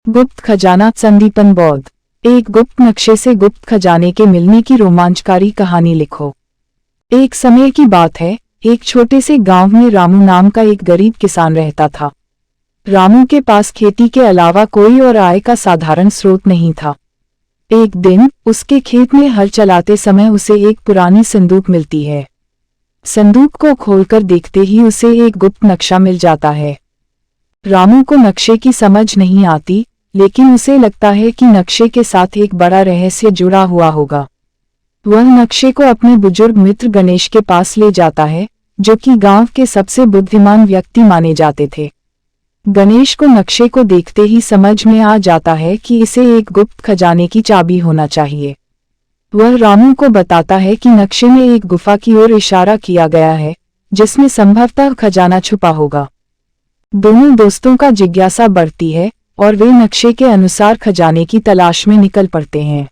गुप्त खजाना संदीपन बौद्ध। एक गुप्त नक्शे से गुप्त खजाने के मिलने की रोमांचकारी कहानी लिखो। एक समय की बात है, एक छोटे से गांव में रामू नाम का एक गरीब किसान रहता था। रामू के पास खेती के अलावा कोई और आय का साधारण स्रोत नहीं था। एक दिन उसके खेत में हल चलाते समय उसे एक पुरानी संदूक मिलती है। संदूक को खोलकर देखते ही उसे एक गुप्त नक्शा मिल जाता है। रामू को नक्शे की समझ नहीं आती, लेकिन उसे लगता है कि नक्शे के साथ एक बड़ा रहस्य जुड़ा हुआ होगा। वह नक्शे को अपने बुजुर्ग मित्र गणेश के पास ले जाता है, जो कि गांव के सबसे बुद्धिमान व्यक्ति माने जाते थे। गणेश को नक्शे को देखते ही समझ में आ जाता है कि इसे एक गुप्त खजाने की चाबी होना चाहिए। वह रामू को बताता है कि नक्शे में एक गुफा की ओर इशारा किया गया है, जिसमें संभवतः खजाना छुपा होगा। दोनों दोस्तों का जिज्ञासा बढ़ती है और वे नक्शे के अनुसार खजाने की तलाश में निकल पड़ते हैं।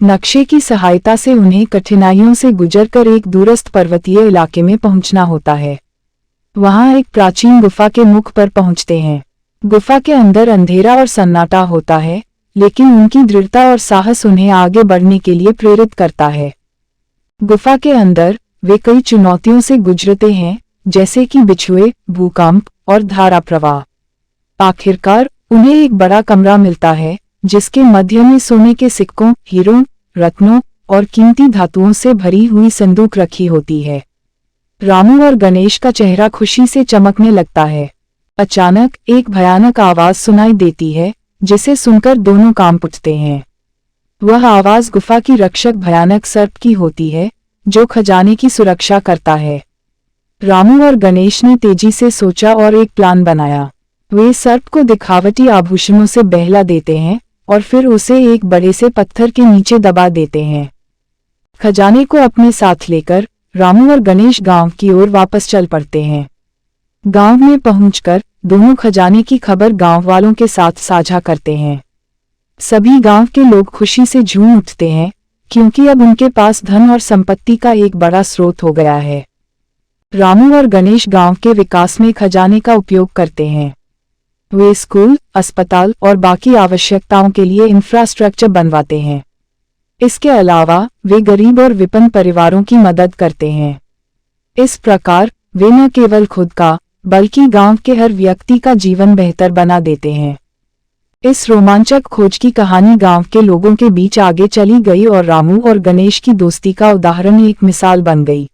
नक्शे की सहायता से उन्हें कठिनाइयों से गुजरकर एक दूरस्थ पर्वतीय इलाके में पहुंचना होता है। वहां एक प्राचीन गुफा के मुख पर पहुंचते हैं। गुफा के अंदर अंधेरा और सन्नाटा होता है, लेकिन उनकी दृढ़ता और साहस उन्हें आगे बढ़ने के लिए प्रेरित करता है। गुफा के अंदर वे कई चुनौतियों से गुजरते हैं, जैसे कि बिछुए, भूकंप और धारा प्रवाह। आखिरकार उन्हें एक बड़ा कमरा मिलता है, जिसके मध्य में सोने के सिक्कों, हीरों, रत्नों और कीमती धातुओं से भरी हुई संदूक रखी होती है। रामू और गणेश का चेहरा खुशी से चमकने लगता है। अचानक एक भयानक आवाज सुनाई देती है, जिसे सुनकर दोनों कांप उठते हैं। वह आवाज गुफा की रक्षक भयानक सर्प की होती है, जो खजाने की सुरक्षा करता है। रामू और गणेश ने तेजी से सोचा और एक प्लान बनाया। वे सर्प को दिखावटी आभूषणों से बहला देते हैं और फिर उसे एक बड़े से पत्थर के नीचे दबा देते हैं। खजाने को अपने साथ लेकर रामू और गणेश गांव की ओर वापस चल पड़ते हैं। गांव में पहुंचकर दोनों खजाने की खबर गांव वालों के साथ साझा करते हैं। सभी गांव के लोग खुशी से झूम उठते हैं, क्योंकि अब उनके पास धन और संपत्ति का एक बड़ा स्रोत हो गया है। रामू और गणेश गांव के विकास में खजाने का उपयोग करते हैं। वे स्कूल, अस्पताल और बाकी आवश्यकताओं के लिए इंफ्रास्ट्रक्चर बनवाते हैं। इसके अलावा वे गरीब और विपन्न परिवारों की मदद करते हैं। इस प्रकार वे न केवल खुद का, बल्कि गांव के हर व्यक्ति का जीवन बेहतर बना देते हैं। इस रोमांचक खोज की कहानी गांव के लोगों के बीच आगे चली गई और रामू और गणेश की दोस्ती का उदाहरण एक मिसाल बन गई।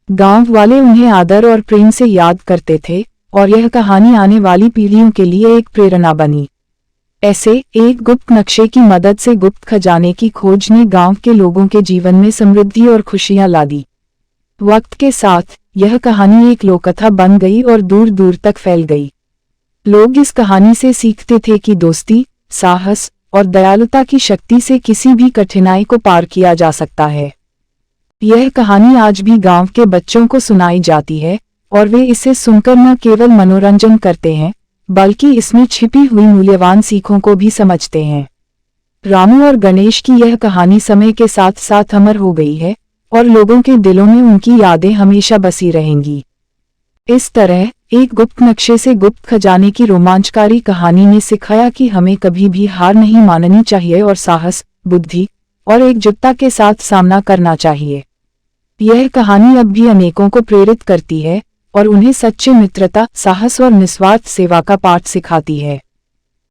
गांव वाले उन्हें आदर और प्रेम से याद करते थे और यह कहानी आने वाली पीढ़ियों के लिए एक प्रेरणा बनी। ऐसे एक गुप्त नक्शे की मदद से गुप्त खजाने की खोज ने गांव के लोगों के जीवन में समृद्धि और खुशियां ला दी। वक्त के साथ यह कहानी एक लोककथा बन गई और दूर दूर तक फैल गई। लोग इस कहानी से सीखते थे कि दोस्ती, साहस और दयालुता की शक्ति से किसी भी कठिनाई को पार किया जा सकता है। यह कहानी आज भी गांव के बच्चों को सुनाई जाती है और वे इसे सुनकर न केवल मनोरंजन करते हैं, बल्कि इसमें छिपी हुई मूल्यवान सीखों को भी समझते हैं। रामू और गणेश की यह कहानी समय के साथ साथ अमर हो गई है और लोगों के दिलों में उनकी यादें हमेशा बसी रहेंगी। इस तरह एक गुप्त नक्शे से गुप्त खजाने की रोमांचकारी कहानी ने सिखाया कि हमें कभी भी हार नहीं माननी चाहिए और साहस, बुद्धि और एकजुटता के साथ सामना करना चाहिए। यह कहानी अब भी अनेकों को प्रेरित करती है और उन्हें सच्चे मित्रता, साहस और निस्वार्थ सेवा का पाठ सिखाती है।